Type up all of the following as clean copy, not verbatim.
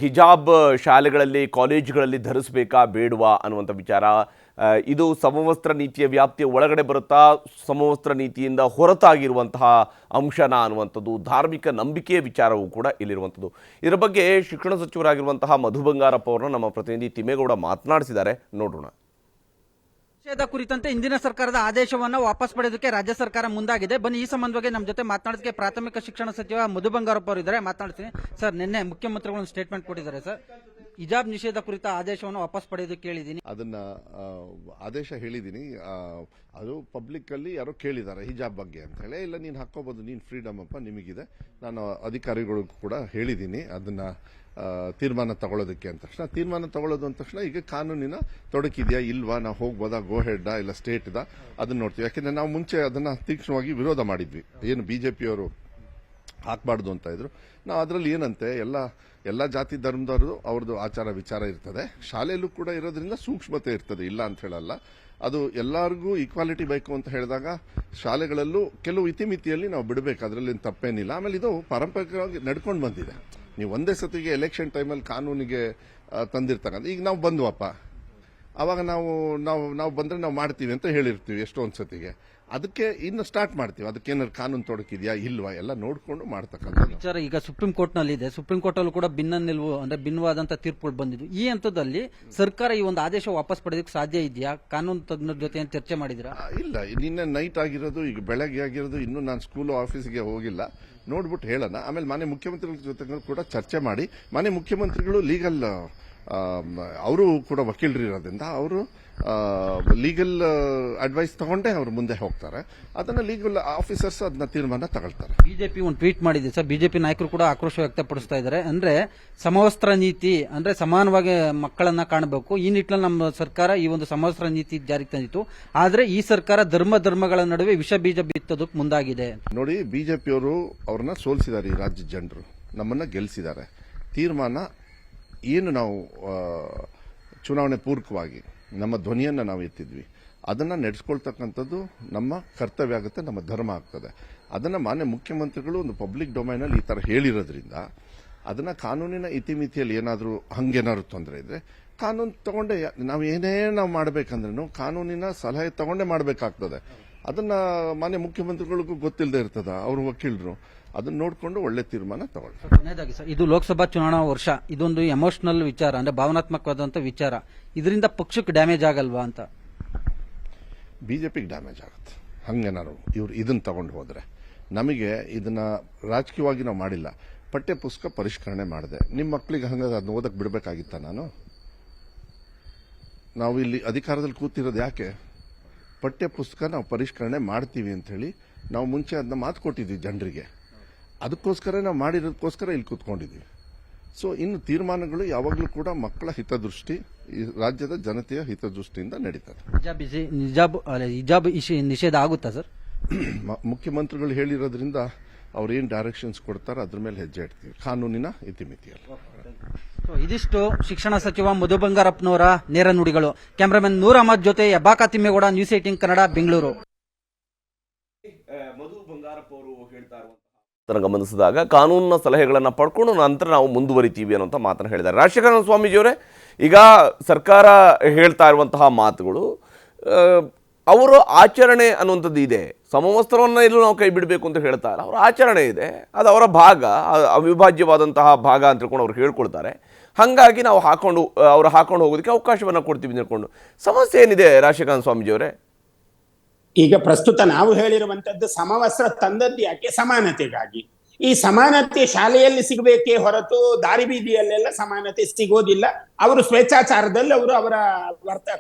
ಹಿಜಾಬ್ ಶಾಲೆಗಳಲ್ಲಿ ಕಾಲೇಜುಗಳಲ್ಲಿ ಧರಿಸಬೇಕಾ ಬೇಡವಾ ಅನ್ನುವಂಥ ವಿಚಾರ. ಇದು ಸಮವಸ್ತ್ರ ನೀತಿಯ ವ್ಯಾಪ್ತಿಯ ಒಳಗಡೆ ಬರುತ್ತಾ, ಸಮವಸ್ತ್ರ ನೀತಿಯಿಂದ ಹೊರತಾಗಿರುವಂತಹ ಅಂಶನ ಅನ್ನುವಂಥದ್ದು ಧಾರ್ಮಿಕ ನಂಬಿಕೆಯ ವಿಚಾರವೂ ಕೂಡ ಇಲ್ಲಿರುವಂಥದ್ದು. ಇದರ ಬಗ್ಗೆ ಶಿಕ್ಷಣ ಸಚಿವರಾಗಿರುವಂತಹ ಮಧು ಬಂಗಾರಪ್ಪ ಅವರನ್ನ ನಮ್ಮ ಪ್ರತಿನಿಧಿ ತಿಮ್ಮೇಗೌಡ ಮಾತನಾಡಿಸಿದ್ದಾರೆ, ನೋಡೋಣ. ನಿಷೇಧ ಕುರಿತಂತೆ ಇಂದಿನ ಸರ್ಕಾರದ ಆದೇಶವನ್ನು ವಾಪಸ್ ಪಡೆಯೋದಕ್ಕೆ ರಾಜ್ಯ ಸರ್ಕಾರ ಮುಂದಾಗಿದೆ. ಬನ್ನಿ, ಈ ಸಂಬಂಧವಾಗಿ ನಮ್ಮ ಜೊತೆ ಮಾತನಾಡೋದಕ್ಕೆ ಪ್ರಾಥಮಿಕ ಶಿಕ್ಷಣ ಸಚಿವ ಮಧು ಬಂಗಾರಪ್ಪ ಅವರು ಇದ್ದಾರೆ, ಮಾತನಾಡ್ತೀನಿ. ಸರ್, ನಿನ್ನೆ ಮುಖ್ಯಮಂತ್ರಿಗಳು ಸ್ಟೇಟ್ಮೆಂಟ್ ಕೊಟ್ಟಿದ್ದಾರೆ ಸರ್, ಹಿಜಾಬ್ ನಿಷೇಧ ಕುರಿತ ಆದೇಶವನ್ನು ವಾಪಸ್ ಪಡೆಯೋದಕ್ಕೆ ಹೇಳಿದ್ದೀನಿ. ಅದನ್ನ ಆದೇಶ ಹೇಳಿದ್ದೀನಿ. ಅದು ಪಬ್ಲಿಕ್ ಅಲ್ಲಿ ಯಾರೋ ಕೇಳಿದ್ದಾರೆ ಹಿಜಾಬ್ ಬಗ್ಗೆ ಅಂತ ಹೇಳಿ. ಇಲ್ಲ, ನೀನು ಹಾಕೋಬಹುದು, ನೀನು ಫ್ರೀಡಮ್ ಅಪ್ಪ, ನಿಮಗಿದೆ. ನಾನು ಅಧಿಕಾರಿಗಳಿಗೂ ಕೂಡ ಹೇಳಿದ್ದೀನಿ ಅದನ್ನ ತೀರ್ಮಾನ ತಗೊಳ್ಳೋದಕ್ಕೆ. ಅಂತ ತಕ್ಷಣ ತೀರ್ಮಾನ ತಗೊಳ್ಳೋದು ಅಂದ ತಕ್ಷಣ ಈಗ ಕಾನೂನಿನ ತೊಡಕಿದೆಯಾ ಇಲ್ವಾ, ನಾವು ಹೋಗ್ಬೋದಾ, ಗೋ ಹೆಡ್ ಇಲ್ಲ ಸ್ಟೇಟ್ ಅದನ್ನ ನೋಡ್ತೀವಿ. ಯಾಕೆಂದ್ರೆ ನಾವು ಮುಂಚೆ ಅದನ್ನ ತೀಕ್ಷ್ಣವಾಗಿ ವಿರೋಧ ಮಾಡಿದ್ವಿ. ಏನು ಬಿಜೆಪಿಯವರು ಹಾಕಬಾರ್ದು ಅಂತ ಇದ್ರು. ನಾವು ಅದರಲ್ಲಿ ಏನಂತೆ ಎಲ್ಲ ಜಾತಿ ಧರ್ಮದವರು ಅವ್ರದ್ದು ಆಚಾರ ವಿಚಾರ ಇರ್ತದೆ, ಶಾಲೆಯಲ್ಲೂ ಕೂಡ ಇರೋದ್ರಿಂದ ಸೂಕ್ಷ್ಮತೆ ಇರ್ತದೆ, ಇಲ್ಲ ಅಂತ ಹೇಳಲ್ಲ. ಅದು ಎಲ್ಲರಿಗೂ ಈಕ್ವಾಲಿಟಿ ಬೇಕು ಅಂತ ಹೇಳಿದಾಗ ಶಾಲೆಗಳಲ್ಲೂ ಕೆಲವು ಇತಿಮಿತಿಯಲ್ಲಿ ನಾವು ಬಿಡಬೇಕು, ಅದರಲ್ಲಿ ತಪ್ಪೇನಿಲ್ಲ. ಆಮೇಲೆ ಇದು ಪಾರಂಪರಿಕವಾಗಿ ನಡ್ಕೊಂಡು ಬಂದಿದೆ. ನೀವು ಒಂದೇ ಸತಿಗೆ ಎಲೆಕ್ಷನ್ ಟೈಮಲ್ಲಿ ಕಾನೂನಿಗೆ ತಂದಿರ್ತಕ್ಕಂಥ, ಈಗ ನಾವು ಬಂದ್ವಪ್ಪ, ಅವಾಗ ನಾವು ಬಂದ್ರೆ ನಾವು ಮಾಡ್ತೀವಿ ಅಂತ ಹೇಳಿರ್ತೀವಿ ಎಷ್ಟೊಂದು ಸತಿಗೆ. ಅದಕ್ಕೆ ಇನ್ನು ಸ್ಟಾರ್ಟ್ ಮಾಡ್ತೀವಿ, ಅದಕ್ಕೇನಾದ್ರು ಕಾನೂನು ತೊಡಕಿದೆಯಾ ಇಲ್ವಾ ಎಲ್ಲ ನೋಡ್ಕೊಂಡು ಮಾಡ್ತಕ್ಕಂಥ ವಿಚಾರ. ಈಗ ಸುಪ್ರೀಂ ಕೋರ್ಟ್ ನಲ್ಲಿ ಇದೆ, ಸುಪ್ರೀಂ ಕೋರ್ಟ್ ಅಲ್ಲೂ ಕೂಡ ಭಿನ್ನವಾದಂತಹ ತೀರ್ಪುಗಳು ಬಂದಿದ್ದು. ಈ ಹಂತದಲ್ಲಿ ಸರ್ಕಾರ ಈ ಒಂದು ಆದೇಶ ವಾಪಸ್ ಪಡೆಯೋದಕ್ಕೆ ಸಾಧ್ಯ ಇದೆಯಾ? ಕಾನೂನು ತಜ್ಞರ ಜೊತೆ ಚರ್ಚೆ ಮಾಡಿದಿರಾ? ಇಲ್ಲ, ನಿನ್ನೆ ನೈಟ್ ಆಗಿರೋದು, ಈಗ ಬೆಳಗ್ಗೆ ಆಗಿರೋದು, ಇನ್ನೂ ನಾನು ಸ್ಕೂಲ್ ಆಫೀಸ್ಗೆ ಹೋಗಿಲ್ಲ, ನೋಡ್ಬಿಟ್ಟು ಹೇಳೋಣ. ಆಮೇಲೆ ಮಾನ್ಯ ಮುಖ್ಯಮಂತ್ರಿಗಳ ಜೊತೆ ಕೂಡ ಚರ್ಚೆ ಮಾಡಿ, ಮಾನ್ಯ ಮುಖ್ಯಮಂತ್ರಿಗಳು ಲೀಗಲ್ ಅವರು ಕೂಡ ವಕೀಲರು ಇರೋದ್ರಿಂದ ಅವರು ಲೀಗಲ್ ಅಡ್ವೈಸ್ ತಗೊಂಡೇ ಅವರು ಮುಂದೆ ಹೋಗ್ತಾರೆ. ಅದನ್ನ ಲೀಗಲ್ ಆಫೀಸರ್ಸ್ ಅದನ್ನ ತೀರ್ಮಾನ ತಗೊಳ್ತಾರೆ. ಬಿಜೆಪಿ ಒಂದು ಟ್ವೀಟ್ ಮಾಡಿದೆ ಸರ್, ಬಿಜೆಪಿ ನಾಯಕರು ಕೂಡ ಆಕ್ರೋಶ ವ್ಯಕ್ತಪಡಿಸ್ತಾ ಇದ್ದಾರೆ. ಅಂದ್ರೆ ಸಮವಸ್ತ್ರ ನೀತಿ ಅಂದ್ರೆ ಸಮಾನವಾಗಿ ಮಕ್ಕಳನ್ನ ಕಾಣಬೇಕು, ಈ ನಿಟ್ಟಿನಲ್ಲಿ ನಮ್ಮ ಸರ್ಕಾರ ಈ ಒಂದು ಸಮವಸ್ತ್ರ ನೀತಿ ಜಾರಿಗೆ ತಂದಿತ್ತು. ಆದ್ರೆ ಈ ಸರ್ಕಾರ ಧರ್ಮಗಳ ನಡುವೆ ವಿಷ ಬೀಜ ಬಿತ್ತೋದಕ್ಕೆ ಮುಂದಾಗಿದೆ. ನೋಡಿ, ಬಿಜೆಪಿಯವರು ಅವ್ರನ್ನ ಸೋಲಿಸಿದ್ದಾರೆ, ಈ ರಾಜ್ಯದ ಜನರು ನಮ್ಮನ್ನ ಗೆಲ್ಲಿಸಿದ್ದಾರೆ. ತೀರ್ಮಾನ ಏನು ನಾವು ಚುನಾವಣೆ ಪೂರ್ವಕವಾಗಿ ನಮ್ಮ ಧ್ವನಿಯನ್ನ ನಾವು ಎತ್ತಿದ್ವಿ, ಅದನ್ನ ನಡೆಸ್ಕೊಳ್ತಕ್ಕಂಥದ್ದು ನಮ್ಮ ಕರ್ತವ್ಯ ಆಗುತ್ತೆ, ನಮ್ಮ ಧರ್ಮ ಆಗ್ತದೆ. ಅದನ್ನ ಮಾನ್ಯ ಮುಖ್ಯಮಂತ್ರಿಗಳು ಒಂದು ಪಬ್ಲಿಕ್ ಡೊಮೈನ್ ಅಲ್ಲಿ ಈ ತರ ಹೇಳಿರೋದ್ರಿಂದ ಅದನ್ನ ಕಾನೂನಿನ ಇತಿಮಿತಿಯಲ್ಲಿ ಹಂಗೇನಾದ್ರು ತೊಂದರೆ ಇದ್ರೆ ಕಾನೂನು ತಗೊಂಡೆ ನಾವು ಮಾಡಬೇಕಂದ್ರೂ ಕಾನೂನಿನ ಸಲಹೆ ತಗೊಂಡೇ ಮಾಡಬೇಕಾಗ್ತದೆ. ಅದನ್ನ ಮಾನ್ಯ ಮುಖ್ಯಮಂತ್ರಿಗಳಿಗೂ ಗೊತ್ತಿಲ್ಲದೆ ಇರ್ತದ, ಅವರು ವಕೀಲರು ಅದನ್ನ ನೋಡಿಕೊಂಡು ಒಳ್ಳೆ ತೀರ್ಮಾನ ತಗೊಳ್ತಾರೆ. ಕೊನೆಯದಾಗಿ ಸರ್, ಇದು ಲೋಕಸಭಾ ಚುನಾವಣಾ ವರ್ಷ, ಇದೊಂದು ಎಮೋಷನಲ್ ವಿಚಾರ, ಅಂದ್ರೆ ಭಾವನಾತ್ಮಕವಾದಂತಹ ವಿಚಾರ. ಇದರಿಂದ ಪಕ್ಷಕ್ಕೆ ಡ್ಯಾಮೇಜ್ ಆಗಲ್ವಾ ಅಂತ? ಬಿಜೆಪಿಗೆ ಡ್ಯಾಮೇಜ್ ಆಗುತ್ತೆ ಹಂಗೇನಾರು ಇವ್ರು ಇದನ್ನ ತಗೊಂಡು ಹೋದ್ರೆ. ನಮಗೆ ಇದನ್ನ ರಾಜಕೀಯವಾಗಿ ನಾವು ಮಾಡಿಲ್ಲ, ಪಠ್ಯ ಪುಸ್ತಕ ಪರಿಷ್ಕರಣೆ ಮಾಡಿದೆ. ನಿಮ್ಮ ಮಕ್ಕಳಿಗೆ ಹಂಗಾದ್ರೆ ಅದನ್ನ ಓದಕ್ ಬಿಡಬೇಕಾಗಿತ್ತ? ನಾವು ಇಲ್ಲಿ ಅಧಿಕಾರದಲ್ಲಿ ಕೂತಿರೋದು ಯಾಕೆ? ಪಠ್ಯ ಪುಸ್ತಕ ನಾವು ಪರಿಷ್ಕರಣೆ ಮಾಡ್ತೀವಿ ಅಂತ ಹೇಳಿ ನಾವು ಮುಂಚೆ ಅದನ್ನ ಮಾತು ಕೊಟ್ಟಿದ್ವಿ ಜನರಿಗೆ. ಅದಕ್ಕೋಸ್ಕರ ನಾವು ಮಾಡಿರೋದಕ್ಕೋಸ್ಕರ ಇಲ್ಲಿ ಕೂತ್ಕೊಂಡಿದ್ದೀವಿ. ಸೊ ಇನ್ನು ತೀರ್ಮಾನಗಳು ಯಾವಾಗಲೂ ಕೂಡ ಮಕ್ಕಳ ಹಿತದೃಷ್ಟಿ, ಈ ರಾಜ್ಯದ ಜನತೆಯ ಹಿತದೃಷ್ಟಿಯಿಂದ ನಡೀತದೆ. ಹಿಜಾಬ್ ನಿಷೇಧ ಆಗುತ್ತಾ ಸರ್? ಮುಖ್ಯಮಂತ್ರಿಗಳು ಹೇಳಿರೋದ್ರಿಂದ ಅವ್ರು ಏನ್ ಡೈರೆಕ್ಷನ್ಸ್ ಕೊಡ್ತಾರೋ ಅದ್ರ ಮೇಲೆ ಹೆಜ್ಜೆ ಇಡ್ತೀವಿ, ಕಾನೂನಿನ ಇತಿಮಿತಿಯಲ್ಲಿ. ಇದಿಷ್ಟು ಶಿಕ್ಷಣ ಸಚಿವ ಮಧು ಬಂಗಾರಪ್ಪನವರ ನೇರ ನುಡಿಗಳು. ಕ್ಯಾಮರಾಮನ್ ನೂರ್ ಅಹಮದ್ ಜೊತೆ ಯಬ್ಬಾಕ ತಿಮ್ಮೇಗೌಡ, ನ್ಯೂಸ್ 18 ಕನ್ನಡ, ಬೆಂಗಳೂರು. ಮಧು ಬಂಗಾರಪ್ಪ ಅವರು ಹೇಳ್ತಾ ಇರುವಂತಹ ಗಮನಿಸಿದಾಗ ಕಾನೂನಿನ ಸಲಹೆಗಳನ್ನು ಪಡ್ಕೊಂಡು ನಂತರ ನಾವು ಮುಂದುವರಿತೀವಿ ಅನ್ನುವಂಥ ಮಾತನ್ನು ಹೇಳಿದ್ದಾರೆ. ರಾಜಶೇಖರ ಸ್ವಾಮೀಜಿಯವರೇ, ಈಗ ಸರ್ಕಾರ ಹೇಳ್ತಾ ಇರುವಂತಹ ಮಾತುಗಳು, ಅವರ ಆಚರಣೆ ಅನ್ನುವಂಥದ್ದು ಇದೆ. ಸಮವಸ್ತ್ರವನ್ನು ಎಲ್ಲೂ ನಾವು ಕೈ ಬಿಡಬೇಕು ಅಂತ ಹೇಳ್ತಾ ಇಲ್ಲ, ಅವರ ಆಚರಣೆ ಇದೆ, ಅದು ಅವರ ಭಾಗ, ಅವಿಭಾಜ್ಯವಾದಂತಹ ಭಾಗ ಅಂತ ತಿಳ್ಕೊಂಡು ಅವ್ರು ಹೇಳ್ಕೊಳ್ತಾರೆ. ಹಾಗಾಗಿ ನಾವು ಅವ್ರು ಹಾಕೊಂಡು ಹೋಗೋದಕ್ಕೆ ಅವಕಾಶವನ್ನು ಕೊಡ್ತೀವಿ ತಿಳ್ಕೊಂಡು. ಸಮಸ್ಯೆ ಏನಿದೆ ರಾಜಶೇಖರ ಸ್ವಾಮೀಜಿಯವರೇ? ಈಗ ಪ್ರಸ್ತುತ ನಾವು ಹೇಳಿರುವಂತದ್ದು ಸಮವಸ್ತ್ರ ತಂದದ್ದು ಯಾಕೆ? ಸಮಾನತೆಗಾಗಿ. ಈ ಸಮಾನತೆ ಶಾಲೆಯಲ್ಲಿ ಸಿಗಬೇಕೇ ಹೊರತು ದಾರಿ ಬೀದಿಯಲ್ಲೆಲ್ಲ ಸಮಾನತೆ ಸಿಗೋದಿಲ್ಲ. ಅವರು ಸ್ವೇಚ್ಛಾಚಾರದಲ್ಲಿ ಅವರ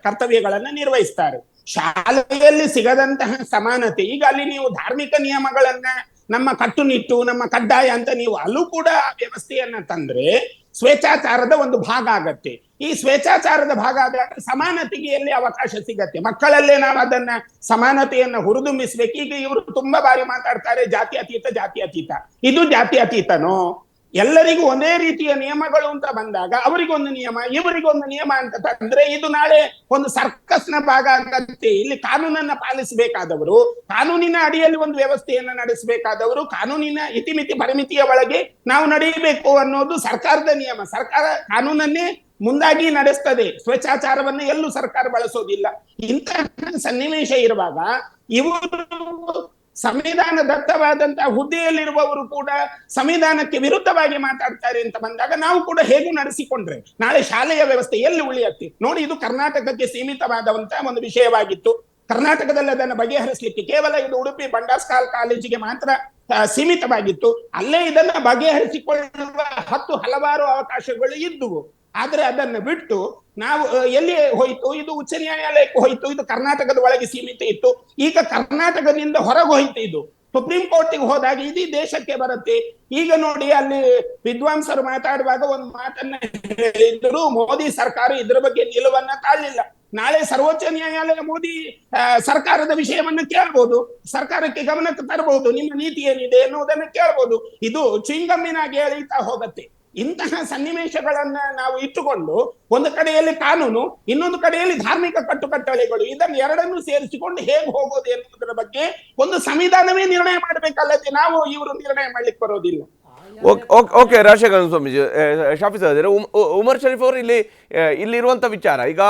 ಕರ್ತವ್ಯಗಳನ್ನ ನಿರ್ವಹಿಸ್ತಾರೆ. ಶಾಲೆಯಲ್ಲಿ ಸಿಗದಂತಹ ಸಮಾನತೆ, ಈಗ ಅಲ್ಲಿ ನೀವು ಧಾರ್ಮಿಕ ನಿಯಮಗಳನ್ನ ನಮ್ಮ ಕಟ್ಟುನಿಟ್ಟು, ನಮ್ಮ ಕಡ್ಡಾಯ ಅಂತ ನೀವು ಅಲ್ಲೂ ಕೂಡ ವ್ಯವಸ್ಥೆಯನ್ನ ತಂದ್ರೆ ಸ್ವೇಚ್ಛಾಚಾರದ ಒಂದು ಭಾಗ ಆಗತ್ತೆ. ಈ ಸ್ವೇಚ್ಛಾಚಾರದ ಭಾಗ ಆದಾಗ ಸಮಾನತೆಗೆ ಎಲ್ಲಿ ಅವಕಾಶ ಸಿಗತ್ತೆ? ಮಕ್ಕಳಲ್ಲೇ ನಾವು ಅದನ್ನ ಸಮಾನತೆಯನ್ನ ಹುರಿದುಂಬಿಸ್ಬೇಕು. ಈಗ ಇವರು ತುಂಬಾ ಬಾರಿ ಮಾತಾಡ್ತಾರೆ ಜಾತ್ಯತೀತ. ಇದು ಜಾತ್ಯತೀತನೋ? ಎಲ್ಲರಿಗೂ ಒಂದೇ ರೀತಿಯ ನಿಯಮಗಳು ಅಂತ ಬಂದಾಗ ಅವರಿಗೊಂದು ನಿಯಮ ಇವರಿಗೊಂದು ನಿಯಮ ಅಂತ ತಂದ್ರೆ ಇದು ನಾಳೆ ಒಂದು ಸರ್ಕಸ್ನ ಭಾಗ ಆಗತ್ತೆ. ಇಲ್ಲಿ ಕಾನೂನನ್ನ ಪಾಲಿಸಬೇಕಾದವರು, ಕಾನೂನಿನ ಅಡಿಯಲ್ಲಿ ಒಂದು ವ್ಯವಸ್ಥೆಯನ್ನ ನಡೆಸಬೇಕಾದವರು, ಕಾನೂನಿನ ಇತಿಮಿತಿ ಪರಿಮಿತಿಯ ಒಳಗೆ ನಾವು ನಡೆಯಬೇಕು ಅನ್ನೋದು ಸರ್ಕಾರದ ನಿಯಮ. ಸರ್ಕಾರ ಕಾನೂನನ್ನೇ ಮುಂದಾಗಿ ನಡೆಸ್ತದೆ, ಸ್ವೇಚ್ಛಾಚಾರವನ್ನು ಎಲ್ಲೂ ಸರ್ಕಾರ ಬಳಸೋದಿಲ್ಲ. ಇಂತಹ ಸನ್ನಿವೇಶ ಇರುವಾಗ ಇವರು ಸಂವಿಧಾನ ದತ್ತವಾದಂತಹ ಹುದ್ದೆಯಲ್ಲಿರುವವರು ಕೂಡ ಸಂವಿಧಾನಕ್ಕೆ ವಿರುದ್ಧವಾಗಿ ಮಾತಾಡ್ತಾರೆ ಅಂತ ಬಂದಾಗ ನಾವು ಕೂಡ ಹೇಗೂ ನಡೆಸಿಕೊಂಡ್ರೆ ನಾಳೆ ಶಾಲೆಯ ವ್ಯವಸ್ಥೆ ಎಲ್ಲಿ ಉಳಿಯತ್ತೆ ನೋಡಿ. ಇದು ಕರ್ನಾಟಕಕ್ಕೆ ಸೀಮಿತವಾದಂತಹ ಒಂದು ವಿಷಯವಾಗಿತ್ತು. ಕರ್ನಾಟಕದಲ್ಲಿ ಅದನ್ನು ಬಗೆಹರಿಸಲಿಕ್ಕೆ ಕೇವಲ ಇದು ಉಡುಪಿ ಬಂಡಾಸ್ಕಾಲ್ ಕಾಲೇಜಿಗೆ ಮಾತ್ರ ಸೀಮಿತವಾಗಿತ್ತು. ಅಲ್ಲೇ ಇದನ್ನ ಬಗೆಹರಿಸಿಕೊಳ್ಳುವ ಹಲವಾರು ಅವಕಾಶಗಳು ಇದ್ದುವು. ಆದ್ರೆ ಅದನ್ನು ಬಿಟ್ಟು ನಾವು ಎಲ್ಲಿ ಹೋಯ್ತು, ಇದು ಉಚ್ಚ ನ್ಯಾಯಾಲಯಕ್ಕೆ ಹೋಯ್ತು, ಇದು ಕರ್ನಾಟಕದ ಒಳಗೆ ಸೀಮಿತ ಇತ್ತು, ಈಗ ಕರ್ನಾಟಕದಿಂದ ಹೊರಗೆ ಹೋಯ್ತು, ಇದು ಸುಪ್ರೀಂ ಕೋರ್ಟಿಗೆ ಹೋದಾಗ ಇಡೀ ದೇಶಕ್ಕೆ ಬರುತ್ತೆ. ಈಗ ನೋಡಿ ಅಲ್ಲಿ ವಿದ್ವಾಂಸರು ಮಾತಾಡುವಾಗ ಒಂದು ಮಾತನ್ನ ಹೇಳಿದ್ರು, ಮೋದಿ ಸರ್ಕಾರ ಇದ್ರ ಬಗ್ಗೆ ನಿಲುವನ್ನ ತಾಳಲಿಲ್ಲ. ನಾಳೆ ಸರ್ವೋಚ್ಚ ನ್ಯಾಯಾಲಯ ಮೋದಿ ಸರ್ಕಾರದ ವಿಷಯವನ್ನ ಕೇಳ್ಬೋದು, ಸರ್ಕಾರಕ್ಕೆ ಗಮನಕ್ಕೆ ತರಬಹುದು, ನಿಮ್ಮ ನೀತಿ ಏನಿದೆ ಎನ್ನುವುದನ್ನು ಕೇಳ್ಬೋದು. ಇದು ಚಿಂಗಮ್ಮಿನಾಗಿ ಎಳೀತಾ ಹೋಗುತ್ತೆ. ಇಂತಹ ಸನ್ನಿವೇಶಗಳನ್ನ ನಾವು ಇಟ್ಟುಕೊಂಡು ಒಂದು ಕಡೆಯಲ್ಲಿ ಕಾನೂನು, ಇನ್ನೊಂದು ಕಡೆಯಲ್ಲಿ ಧಾರ್ಮಿಕ ಕಟ್ಟುಕಟ್ಟಳೆಗಳು, ಇದನ್ನು ಎರಡನ್ನೂ ಸೇರಿಸಿಕೊಂಡು ಹೇಗೆ ಹೋಗೋದು ಎನ್ನುವುದರ ಬಗ್ಗೆ ಒಂದು ಸಂವಿಧಾನವೇ ನಿರ್ಣಯ ಮಾಡಬೇಕಲ್ಲದೆ ನಾವು ಇವರು ನಿರ್ಣಯ ಮಾಡ್ಲಿಕ್ಕೆ ಬರೋದಿಲ್ಲ. ಓಕೆ, ರಾಜಶೇಖರ ಸ್ವಾಮೀಜಿ, ಶಾಫಿ ಸಹೋದರ ಉಮರ್ ಶರೀಫ್ ಅವರು ಇಲ್ಲಿರುವಂಥ ವಿಚಾರ, ಈಗ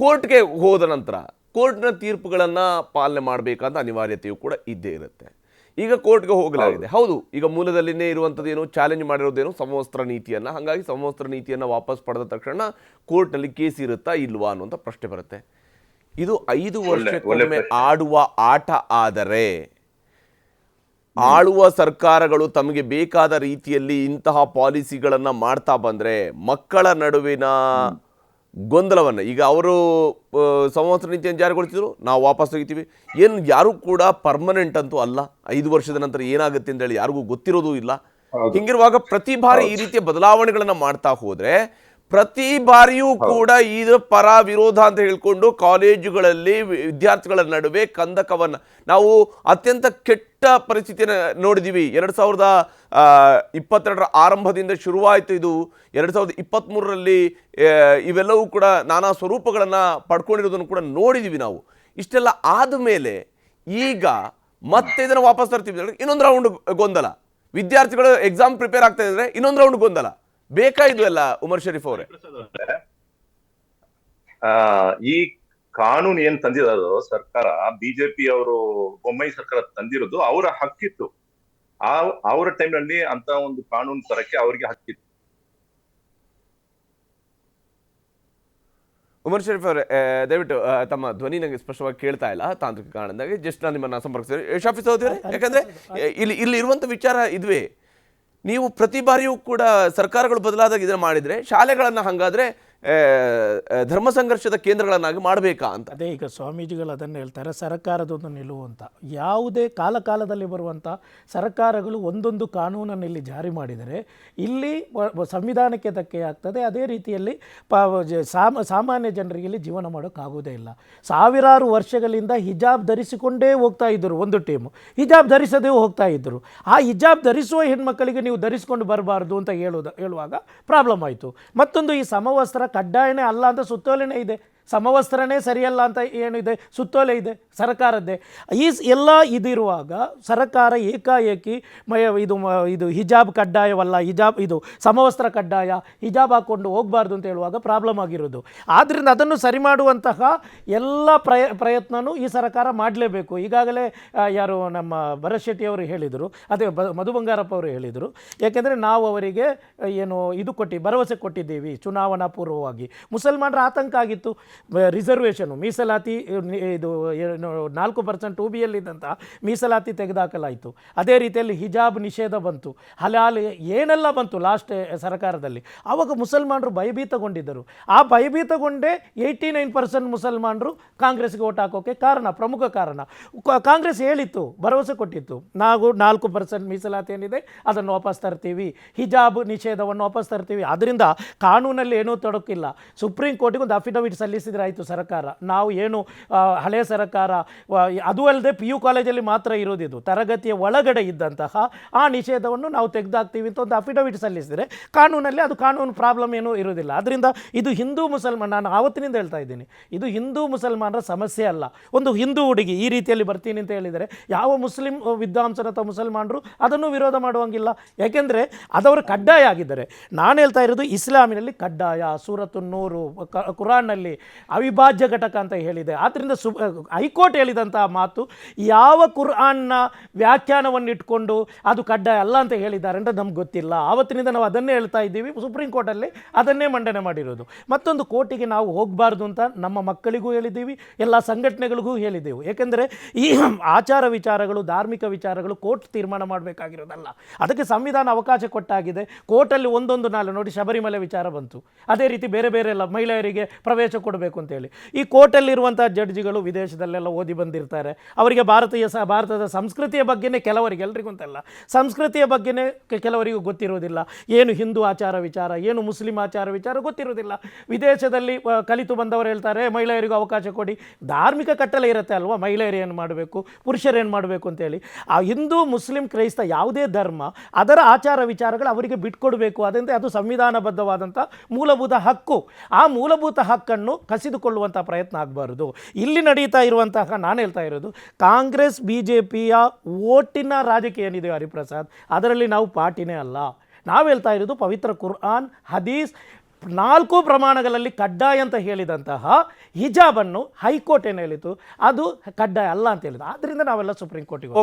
ಕೋರ್ಟ್ಗೆ ಹೋದ ನಂತರ ಕೋರ್ಟ್ನ ತೀರ್ಪುಗಳನ್ನು ಪಾಲನೆ ಮಾಡಬೇಕಂತ ಅನಿವಾರ್ಯತೆಯು ಕೂಡ ಇದ್ದೇ ಇರುತ್ತೆ. ಈಗ ಕೋರ್ಟ್ಗೆ ಹೋಗಲಾಗಿದೆ, ಹೌದು, ಈಗ ಮೂಲದಲ್ಲಿನೇ ಇರುವಂಥದ್ದು ಏನು ಚಾಲೆಂಜ್ ಮಾಡಿರೋದೇನು ಸಮವಸ್ತ್ರ ನೀತಿಯನ್ನು. ಹಾಗಾಗಿ ಸಮವಸ್ತ್ರ ನೀತಿಯನ್ನು ವಾಪಸ್ ಪಡೆದ ತಕ್ಷಣ ಕೋರ್ಟ್ನಲ್ಲಿ ಕೇಸ್ ಇರುತ್ತಾ ಇಲ್ವಾ ಅನ್ನುವಂಥ ಪ್ರಶ್ನೆ ಬರುತ್ತೆ. ಇದು 5 ವರ್ಷಕ್ಕೊಮ್ಮೆ ಆಡುವ ಆಟ ಆದರೆ ಆಳುವ ಸರ್ಕಾರಗಳು ತಮಗೆ ಬೇಕಾದ ರೀತಿಯಲ್ಲಿ ಇಂತಹ ಪಾಲಿಸಿಗಳನ್ನು ಮಾಡ್ತಾ ಬಂದರೆ ಮಕ್ಕಳ ನಡುವಿನ ಗೊಂದಲವನ್ನು, ಈಗ ಅವರು ಸಮವಸ್ತ್ರ ನೀತಿಯನ್ನು ಜಾರಿಗೊಳಿಸಿದ್ರು, ನಾವು ವಾಪಸ್ ತೆಗಿತೀವಿ, ಏನು ಯಾರು ಕೂಡ ಪರ್ಮನೆಂಟ್ ಅಂತೂ ಅಲ್ಲ, 5 ವರ್ಷದ ನಂತರ ಏನಾಗುತ್ತೆ ಅಂತೇಳಿ ಯಾರಿಗೂ ಗೊತ್ತಿರೋದು ಇಲ್ಲ. ಹಿಂಗಿರುವಾಗ ಪ್ರತಿ ಬಾರಿ ಈ ರೀತಿಯ ಬದಲಾವಣೆಗಳನ್ನು ಮಾಡ್ತಾ ಹೋದರೆ ಪ್ರತಿ ಬಾರಿಯೂ ಕೂಡ ಇದು ಪರ ವಿರೋಧ ಅಂತ ಹೇಳ್ಕೊಂಡು ಕಾಲೇಜುಗಳಲ್ಲಿ ವಿದ್ಯಾರ್ಥಿಗಳ ನಡುವೆ ಕಂದಕವನ್ನು ನಾವು ಅತ್ಯಂತ ಕೆಟ್ಟ ಪರಿಸ್ಥಿತಿಯನ್ನು ನೋಡಿದ್ದೀವಿ. 2022ರ ಆರಂಭದಿಂದ ಶುರುವಾಯಿತು, ಇದು 2023ರಲ್ಲಿ ಇವೆಲ್ಲವೂ ಕೂಡ ನಾನಾ ಸ್ವರೂಪಗಳನ್ನು ಪಡ್ಕೊಂಡಿರೋದನ್ನು ಕೂಡ ನೋಡಿದ್ದೀವಿ ನಾವು. ಇಷ್ಟೆಲ್ಲ ಆದಮೇಲೆ ಈಗ ಮತ್ತೆ ಇದನ್ನು ವಾಪಸ್ ತರ್ತೀವಿ, ಇನ್ನೊಂದು ರೌಂಡ್ ಗೊಂದಲ, ವಿದ್ಯಾರ್ಥಿಗಳು ಎಕ್ಸಾಮ್ ಪ್ರಿಪೇರ್ ಆಗ್ತಾ ಇದ್ರೆ ಇನ್ನೊಂದು ರೌಂಡ್ ಗೊಂದಲ ಬೇಕಾಯ್ತು ಅಲ್ಲ ಉಮರ್ ಶರೀಫ್ ಅವರೇ? ಈ ಕಾನೂನು ಏನ್ ತಂದಿರೋದು ಸರ್ಕಾರ, ಬಿಜೆಪಿ ಅವರು ಬೊಮ್ಮಾಯಿ ಸರ್ಕಾರ ತಂದಿರೋದು ಅವರ ಹಕ್ಕಿತ್ತು. ಅವರ ಟೈಮ್ನಲ್ಲಿ ಅಂತ ಒಂದು ಕಾನೂನು ತರಕ್ಕೆ ಅವರಿಗೆ ಹಕ್ಕಿತ್ತು. ಉಮರ್ ಶರೀಫ್ ಅವರೇ, ದಯವಿಟ್ಟು ತಮ್ಮ ಧ್ವನಿ ನನಗೆ ಸ್ಪಷ್ಟವಾಗಿ ಕೇಳ್ತಾ ಇಲ್ಲ ತಾಂತ್ರಿಕ ಕಾರಣದಿಂದಾಗಿ, ಜಸ್ಟ್ ನಾನು ನಿಮ್ಮನ್ನು ಸಂಪರ್ಕಿಸ್ತೀನಿ. ಶಾಫಿ ಸಹೋದರಿ, ಯಾಕಂದ್ರೆ ಇಲ್ಲಿ ಇರುವಂಥ ವಿಚಾರ ಇದುವೇ, ನೀವು ಪ್ರತಿ ಬಾರಿಯೂ ಕೂಡ ಸರ್ಕಾರಗಳು ಬದಲಾದಾಗ ಇದನ್ನು ಮಾಡಿದರೆ ಶಾಲೆಗಳನ್ನು ಹಾಗಾದರೆ ಧರ್ಮ ಸಂಘರ್ಷದ ಕೇಂದ್ರಗಳನ್ನಾಗಿ ಮಾಡಬೇಕಾ ಅಂತ. ಅದೇ ಈಗ ಸ್ವಾಮೀಜಿಗಳು ಅದನ್ನು ಹೇಳ್ತಾರೆ, ಸರ್ಕಾರದೊಂದು ನಿಲುವು ಅಂತ. ಯಾವುದೇ ಕಾಲಕಾಲದಲ್ಲಿ ಬರುವಂಥ ಸರ್ಕಾರಗಳು ಒಂದೊಂದು ಕಾನೂನನ್ನು ಇಲ್ಲಿ ಜಾರಿ ಮಾಡಿದರೆ ಇಲ್ಲಿ ಸಂವಿಧಾನಕ್ಕೆ ಧಕ್ಕೆ ಆಗ್ತದೆ. ಅದೇ ರೀತಿಯಲ್ಲಿ ಸಾಮಾನ್ಯ ಜನರಿಗೆ ಇಲ್ಲಿ ಜೀವನ ಮಾಡೋಕ್ಕಾಗೋದೇ ಇಲ್ಲ. ಸಾವಿರಾರು ವರ್ಷಗಳಿಂದ ಹಿಜಾಬ್ ಧರಿಸಿಕೊಂಡೇ ಹೋಗ್ತಾ ಇದ್ದರು ಒಂದು ಟೀಮು, ಹಿಜಾಬ್ ಧರಿಸದೇ ಹೋಗ್ತಾ ಇದ್ದರು. ಆ ಹಿಜಾಬ್ ಧರಿಸುವ ಹೆಣ್ಮಕ್ಕಳಿಗೆ ನೀವು ಧರಿಸ್ಕೊಂಡು ಬರಬಾರ್ದು ಅಂತ ಹೇಳುವಾಗ ಪ್ರಾಬ್ಲಮ್ ಆಯಿತು. ಮತ್ತೊಂದು, ಈ ಸಮವಸ್ತ್ರ ಕಡ್ಡಾಯನೇ ಅಲ್ಲ ಅಂತ ಸುತ್ತೋಲೆನೇ ಇದೆ, ಸಮವಸ್ತ್ರನೇ ಸರಿಯಲ್ಲ ಅಂತ ಏನಿದೆ ಸುತ್ತೋಲೆ ಇದೆ ಸರ್ಕಾರದ್ದೇ. ಈ ಎಲ್ಲ ಇದಿರುವಾಗ ಸರ್ಕಾರ ಏಕಾಏಕಿ ಇದು ಹಿಜಾಬ್ ಕಡ್ಡಾಯವಲ್ಲ, ಇದು ಸಮವಸ್ತ್ರ ಕಡ್ಡಾಯ, ಹಿಜಾಬ್ ಹಾಕ್ಕೊಂಡು ಹೋಗಬಾರ್ದು ಅಂತ ಹೇಳುವಾಗ ಪ್ರಾಬ್ಲಮ್ ಆಗಿರೋದು. ಆದ್ದರಿಂದ ಅದನ್ನು ಸರಿ ಮಾಡುವಂತಹ ಎಲ್ಲ ಪ್ರಯತ್ನವೂ ಈ ಸರ್ಕಾರ ಮಾಡಲೇಬೇಕು. ಈಗಾಗಲೇ ಯಾರು ನಮ್ಮ ಭರತ್ ಶೆಟ್ಟಿ ಅವರು ಹೇಳಿದರು, ಅದೇ ಮಧು ಬಂಗಾರಪ್ಪ ಅವರು ಹೇಳಿದರು, ಏಕೆಂದರೆ ನಾವು ಅವರಿಗೆ ಏನು ಭರವಸೆ ಕೊಟ್ಟಿದ್ದೀವಿ ಚುನಾವಣಾ ಪೂರ್ವವಾಗಿ. ಮುಸಲ್ಮಾನರ ಆತಂಕ ಆಗಿತ್ತು, ರಿಸರ್ವೇಷನು ಮೀಸಲಾತಿ, ಇದು 4% OBL ಇದ್ದಂಥ ಮೀಸಲಾತಿ ತೆಗೆದುಹಾಕಲಾಯಿತು. ಅದೇ ರೀತಿಯಲ್ಲಿ ಹಿಜಾಬ್ ನಿಷೇಧ ಬಂತು, ಹಲಾಲ್ ಏನೆಲ್ಲ ಬಂತು ಲಾಸ್ಟ್ ಸರ್ಕಾರದಲ್ಲಿ. ಆವಾಗ ಮುಸಲ್ಮಾನರು ಭಯಭೀತಗೊಂಡಿದ್ದರು. ಆ ಭಯಭೀತಗೊಂಡೇ 89% ಮುಸಲ್ಮಾನರು ಕಾಂಗ್ರೆಸ್ಗೆ ಓಟ್ ಹಾಕೋಕ್ಕೆ ಪ್ರಮುಖ ಕಾರಣ. ಕಾಂಗ್ರೆಸ್ ಹೇಳಿತ್ತು, ಭರವಸೆ ಕೊಟ್ಟಿತ್ತು, ನಾವು 4% ಮೀಸಲಾತಿ ಏನಿದೆ ಅದನ್ನು ವಾಪಸ್ ತರ್ತೀವಿ, ಹಿಜಾಬ್ ನಿಷೇಧವನ್ನು ವಾಪಸ್ ತರ್ತೀವಿ. ಆದ್ದರಿಂದ ಕಾನೂನಲ್ಲಿ ಏನೂ ತೊಡಕಿಲ್ಲ. ಸುಪ್ರೀಂ ಕೋರ್ಟಿಗೆ ಒಂದು ಅಫಿಡವಿಟ್ ಸಲ್ಲಿಸಿ ಸಲ್ಲಿಸಿದ್ರೆ ಆಯಿತು ಸರ್ಕಾರ. ನಾವು ಏನು ಹಳೆಯ ಸರ್ಕಾರ ಅದು ಅಲ್ಲದೆ PU ಕಾಲೇಜಲ್ಲಿ ಮಾತ್ರ ಇರೋದಿದು, ತರಗತಿಯ ಒಳಗಡೆ ಇದ್ದಂತಹ ಆ ನಿಷೇಧವನ್ನು ನಾವು ತೆಗೆದಾಕ್ತೀವಿ ಅಂತ ಒಂದು ಅಫಿಡವಿಟ್ ಸಲ್ಲಿಸಿದರೆ ಕಾನೂನಲ್ಲಿ ಅದು ಕಾನೂನು ಪ್ರಾಬ್ಲಮ್ ಏನೂ ಇರೋದಿಲ್ಲ. ಅದರಿಂದ ಇದು ಹಿಂದೂ ಮುಸಲ್ಮಾನ್, ನಾನು ಆವತ್ತಿನಿಂದ ಹೇಳ್ತಾ ಇದ್ದೀನಿ, ಇದು ಹಿಂದೂ ಮುಸಲ್ಮಾನರ ಸಮಸ್ಯೆ ಅಲ್ಲ. ಒಂದು ಹಿಂದೂ ಹುಡುಗಿ ಈ ರೀತಿಯಲ್ಲಿ ಬರ್ತೀನಿ ಅಂತ ಹೇಳಿದರೆ ಯಾವ ಮುಸ್ಲಿಂ ವಿದ್ವಾಂಸರು ಅಥವಾ ಮುಸಲ್ಮಾನರು ಅದನ್ನು ವಿರೋಧ ಮಾಡುವಂಗಿಲ್ಲ. ಯಾಕೆಂದರೆ ಅದವರು ಕಡ್ಡಾಯ ಆಗಿದ್ದಾರೆ. ನಾನು ಹೇಳ್ತಾ ಇರೋದು ಇಸ್ಲಾಮಿನಲ್ಲಿ ಕಡ್ಡಾಯ, ಸೂರತ್ತು ನೂರು ಕುರಾನ್ನಲ್ಲಿ ಅವಿಭಾಜ್ಯ ಘಟಕ ಅಂತ ಹೇಳಿದೆ. ಆದ್ದರಿಂದ ಹೈಕೋರ್ಟ್ ಹೇಳಿದಂತಹ ಮಾತು ಯಾವ ಕುರ್ಆನ್ನ ವ್ಯಾಖ್ಯಾನವನ್ನು ಇಟ್ಕೊಂಡು ಅದು ಕಡ್ಡಾಯ ಅಲ್ಲ ಅಂತ ಹೇಳಿದ್ದಾರೆ ಅಂತ ನಮ್ಗೆ ಗೊತ್ತಿಲ್ಲ. ಆವತ್ತಿನಿಂದ ನಾವು ಅದನ್ನೇ ಹೇಳ್ತಾ ಇದ್ದೀವಿ, ಸುಪ್ರೀಂ ಕೋರ್ಟಲ್ಲಿ ಅದನ್ನೇ ಮಂಡನೆ ಮಾಡಿರೋದು. ಮತ್ತೊಂದು ಕೋರ್ಟಿಗೆ ನಾವು ಹೋಗಬಾರ್ದು ಅಂತ ನಮ್ಮ ಮಕ್ಕಳಿಗೂ ಹೇಳಿದ್ದೀವಿ, ಎಲ್ಲ ಸಂಘಟನೆಗಳಿಗೂ ಹೇಳಿದ್ದೆವು. ಏಕೆಂದರೆ ಈ ಆಚಾರ ವಿಚಾರಗಳು, ಧಾರ್ಮಿಕ ವಿಚಾರಗಳು ಕೋರ್ಟ್ ತೀರ್ಮಾನ ಮಾಡಬೇಕಾಗಿರೋದಲ್ಲ. ಅದಕ್ಕೆ ಸಂವಿಧಾನ ಅವಕಾಶ ಕೊಟ್ಟಾಗಿದೆ. ಕೋರ್ಟಲ್ಲಿ ಒಂದೊಂದು ನಾಳೆ ನೋಡಿ, ಶಬರಿಮಲೆ ವಿಚಾರ ಬಂತು, ಅದೇ ರೀತಿ ಬೇರೆ ಬೇರೆ ಎಲ್ಲ ಮಹಿಳೆಯರಿಗೆ ಪ್ರವೇಶ ಕೊಡಬೇಕು ಅಂತೇಳಿ. ಈ ಕೋರ್ಟಲ್ಲಿರುವಂಥ ಜಡ್ಜಿಗಳು ವಿದೇಶದಲ್ಲೆಲ್ಲ ಓದಿ ಬಂದಿರ್ತಾರೆ. ಅವರಿಗೆ ಭಾರತದ ಸಂಸ್ಕೃತಿಯ ಬಗ್ಗೆನೇ ಕೆಲವರಿಗೆ, ಎಲ್ರಿಗೂ ಅಂತಲ್ಲ, ಸಂಸ್ಕೃತಿಯ ಬಗ್ಗೆನೇ ಕೆಲವರಿಗೂ ಗೊತ್ತಿರೋದಿಲ್ಲ. ಏನು ಹಿಂದೂ ಆಚಾರ ವಿಚಾರ, ಏನು ಮುಸ್ಲಿಂ ಆಚಾರ ವಿಚಾರ ಗೊತ್ತಿರೋದಿಲ್ಲ. ವಿದೇಶದಲ್ಲಿ ಕಲಿತು ಬಂದವರು ಹೇಳ್ತಾರೆ ಮಹಿಳೆಯರಿಗೂ ಅವಕಾಶ ಕೊಡಿ. ಧಾರ್ಮಿಕ ಕಟ್ಟಲೆ ಇರುತ್ತೆ ಅಲ್ವಾ, ಮಹಿಳೆಯರು ಏನು ಮಾಡಬೇಕು, ಪುರುಷರು ಏನು ಮಾಡಬೇಕು ಅಂತೇಳಿ. ಆ ಹಿಂದೂ ಮುಸ್ಲಿಂ ಕ್ರೈಸ್ತ ಯಾವುದೇ ಧರ್ಮ ಅದರ ಆಚಾರ ವಿಚಾರಗಳು ಅವರಿಗೆ ಬಿಟ್ಕೊಡ್ಬೇಕು. ಅದಂತೆ ಅದು ಸಂವಿಧಾನಬದ್ಧವಾದಂಥ ಮೂಲಭೂತ ಹಕ್ಕು. ಆ ಮೂಲಭೂತ ಹಕ್ಕನ್ನು ಕಸಿದುಕೊಳ್ಳುವಂಥ ಪ್ರಯತ್ನ ಆಗಬಾರ್ದು. ಇಲ್ಲಿ ನಡೀತಾ ಇರುವಂತಹ, ನಾನು ಹೇಳ್ತಾ ಇರೋದು, ಕಾಂಗ್ರೆಸ್ BJPಯ ಓಟಿನ ರಾಜಕೀಯ ಏನಿದೆ ಹರಿಪ್ರಸಾದ್, ಅದರಲ್ಲಿ ನಾವು ಪಾರ್ಟಿನೇ ಅಲ್ಲ. ನಾವು ಹೇಳ್ತಾ ಇರೋದು ಪವಿತ್ರ ಕುರ್ಆನ್, ಹದೀಸ್ 4 ಪ್ರಮಾಣಗಳಲ್ಲಿ ಕಡ್ಡಾಯ ಅಂತ ಹೇಳಿದಂತಹ ಹಿಜಾಬನ್ನು ಹೈಕೋರ್ಟ್ ಏನು ಹೇಳಿತು, ಅದು ಕಡ್ಡಾಯ ಅಲ್ಲ ಅಂತ ಹೇಳಿದ್ರು. ಆದ್ದರಿಂದ ನಾವೆಲ್ಲ ಸುಪ್ರೀಂ ಕೋರ್ಟಿಗೆ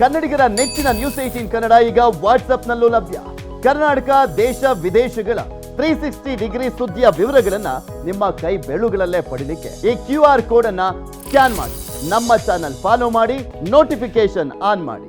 ಕನ್ನಡಿಗರ ನೆಚ್ಚಿನ ನ್ಯೂಸ್ 18 ಕನ್ನಡ ಈಗ ವಾಟ್ಸ್ಆಪ್ನಲ್ಲೂ ಲಭ್ಯ. ಕರ್ನಾಟಕ, ದೇಶ ವಿದೇಶಗಳ 360 ಡಿಗ್ರಿ ಸುದ್ದಿಯ ವಿವರಗಳನ್ನ ನಿಮ್ಮ ಕೈ ಬೆರಳುಗಳಲ್ಲೇ ಪಡಿಲಿಕ್ಕೆ ಈ QR ಕೋಡ್ ಅನ್ನ ಸ್ಕ್ಯಾನ್ ಮಾಡಿ, ನಮ್ಮ ಚಾನಲ್ ಫಾಲೋ ಮಾಡಿ, ನೋಟಿಫಿಕೇಶನ್ ಆನ್ ಮಾಡಿ.